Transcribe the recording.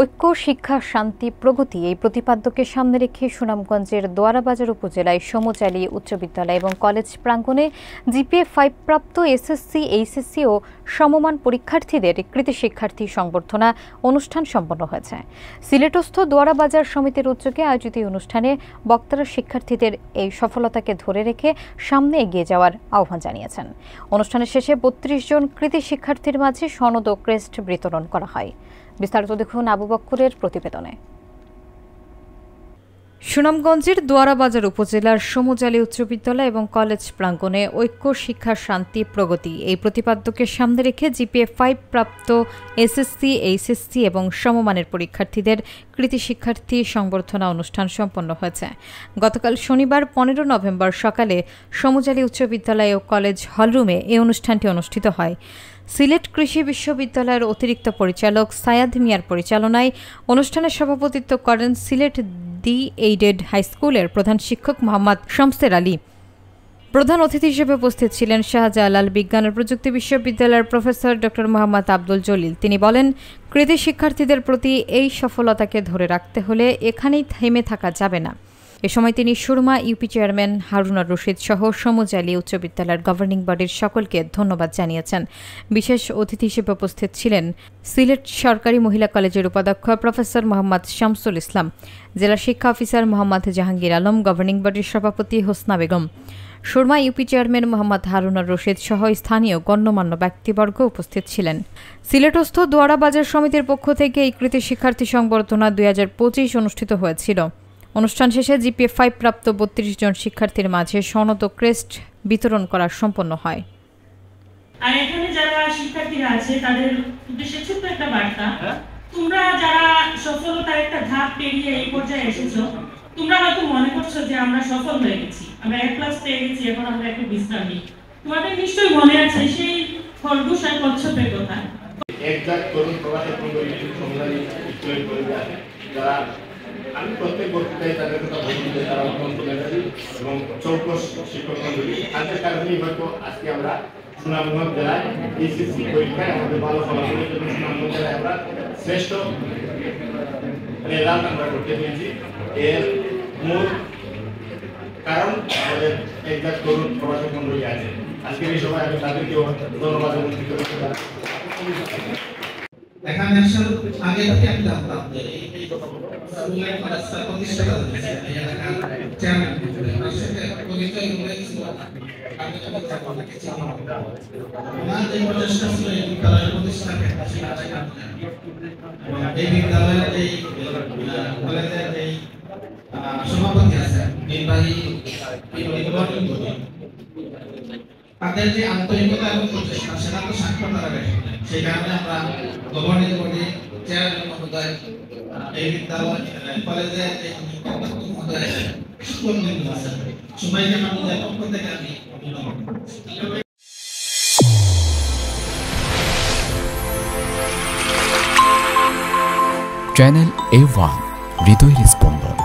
ঐক্য, শিক্ষা, শান্তি, প্রগতি এই প্রতিপাদ্যকে সামনে রেখে সুনামগঞ্জের দোয়ারাবাজার উপজেলায় সমচালী উচ্চ বিদ্যালয় এবং কলেজ প্রাঙ্গণে GPA-5 প্রাপ্ত SSC, HSC ও সমমান পরীক্ষার্থীদের কৃতি শিক্ষার্থী সংবর্ধনা অনুষ্ঠান সম্পন্ন হয়েছে। সিলেটস্থ দোয়ারাবাজার সমিতির উদ্যোগে আয়োজিত অনুষ্ঠানে বক্তারা শিক্ষার্থীদের এই সফলতাকে ধরে রেখে সামনে এগিয়ে যাওয়ার আহ্বান জানিয়েছেন। অনুষ্ঠানের শেষে 32 জন কৃতি শিক্ষার্থীর মাঝে সনদ ও ক্রেস্ট বিতরণ করা হয়। বিস্তারিত দেখুন আবু বক্করের প্রতিবেদনে। সুনামগঞ্জের দোয়ারাবাজার উপজেলার সমচালী উচ্চ বিদ্যালয় এবং কলেজ প্রাঙ্গণে ঐক্য, শিক্ষা, শান্তি, প্রগতি এই প্রতিপাদ্যকে সামনে রেখে GPA-5 প্রাপ্ত SSC, HSC এবং সমমানের পরীক্ষার্থীদের কৃতি শিক্ষার্থী সংবর্ধনা অনুষ্ঠান সম্পন্ন হয়েছে। গতকাল শনিবার 15 নভেম্বর সকালে সমচালী উচ্চ বিদ্যালয় ও কলেজ হলরুমে এই অনুষ্ঠানটি অনুষ্ঠিত হয়। সিলেট কৃষি বিশ্ববিদ্যালয়ের অতিরিক্ত পরিচালক সায়াদ মিয়ার পরিচালনায় অনুষ্ঠানে সভাপতিত্ব করেন সিলেট দি এইডেড হাইস্কুলের প্রধান শিক্ষক মোহাম্মদ শমসের আলী। প্রধান অতিথি হিসেবে উপস্থিত ছিলেন শাহজালাল বিজ্ঞান ও প্রযুক্তি বিশ্ববিদ্যালয়ের প্রফেসর ডক্টর মোহাম্মদ আব্দুল জলিল। তিনি বলেন, কৃতি শিক্ষার্থীদের প্রতি এই সফলতাকে ধরে রাখতে হলে এখানেই থেমে থাকা যাবে না। এ সময় তিনি সুরমা ইউপি চেয়ারম্যান হারুন রশিদ সহ সমচালী উচ্চ বিদ্যালয়ের গভর্নিং বডির সকলকে ধন্যবাদ জানিয়েছেন। বিশেষ অতিথি হিসেবে উপস্থিত ছিলেন সিলেট সরকারি মহিলা কলেজের উপাধ্যক্ষ প্রফেসর মোহাম্মদ শামসুল ইসলাম, জেলা শিক্ষা অফিসার মোহাম্মদ জাহাঙ্গীর আলম, গভর্নিং বডির সভাপতি হোসনা বেগম, সুরমা ইউপি চেয়ারম্যান মোহাম্মদ হারুন রশিদ সহ স্থানীয় গণ্যমান্য ব্যক্তিবর্গ উপস্থিত ছিলেন। সিলেটস্থ দোয়ারাবাজার সমিতির পক্ষ থেকে এই কৃতি শিক্ষার্থী সংবর্ধনা 2025 অনুষ্ঠিত হয়েছিল। অনুষ্ঠান শেষে GPA-5 প্রাপ্ত 32 জন শিক্ষার্থীর মাঝে সনদ ও ক্রেস্ট বিতরণ করা সম্পন্ন হয়। আর এখানে যারা শিক্ষার্থীরা আছে তাদের উদ্দেশ্যে ছোট্ট একটা বার্তা, তোমরা যারা সফলতার একটা ধাপ পেরিয়ে এই পর্যায়ে এসেছো, তোমরা হয়তো মনে করছো যে আমরা সফল হয়ে গেছি, আমরা A+ পেয়ে গেছি, এখন আমরা একটু বিশ্রাম নিই। তোমাদের নিশ্চয়ই মনে আছে সেই খরগোশ আর কচ্ছপের কথা। একজাক্ট তরুণ প্রবাসী সংগ্রামী স্কুলের পরিবার যারা আমি প্রত্যেক বক্তৃতায় তাদের কথা বলি যে তারা অত্যন্ত মেধাবী এবং চৌকস শিক্ষক মন্ডলী। তাদের কারণেই হয়তো আজকে আমরা সুনামগঞ্জ জেলায় SSC পরীক্ষায় আমাদের ভালো ফলাফলের জন্য সুনামগঞ্জ জেলায় আমরা শ্রেষ্ঠ রেজাল্ট আমরা করতে পেরেছি। এর মূল কারণ আমাদের একজাক্ট তরুণ প্রবাসী মন্ডলী আছে। আজকের এই সভায় আমি তাদেরকেও ধন্যবাদ এবং কৃতজ্ঞতা জানাই। এখানে আসার আগে থেকে আমি জানতাম যে এই স্কুলের কলেজটা প্রতিষ্ঠাতা হয়েছে, এই এলাকার চেয়ারম্যান পরিচয় হয়েছিল। আমি যখন আপনাকে চিনি, ওনার যে প্রচেষ্টা ছিল এই বিদ্যালয়ের প্রতিষ্ঠার ক্ষেত্রে, এই বিদ্যালয়ের এই কলেজের এই সভাপতি আছে, নির্বাহী তাদের যে আন্তরিকতা এবং প্রচেষ্টা সেটা তো সাক্ষ্য তারা রেখে, সেই কারণে আমরা গভর্নিং বডি চেয়ারম্যান মহোদয়, এই বিদ্যালয় কলেজের মহোদয় সবাইকে আমাদের পক্ষ থেকে আমি অভিনন্দন করছি। চ্যানেল A1 হৃদয়ের স্পন্দন।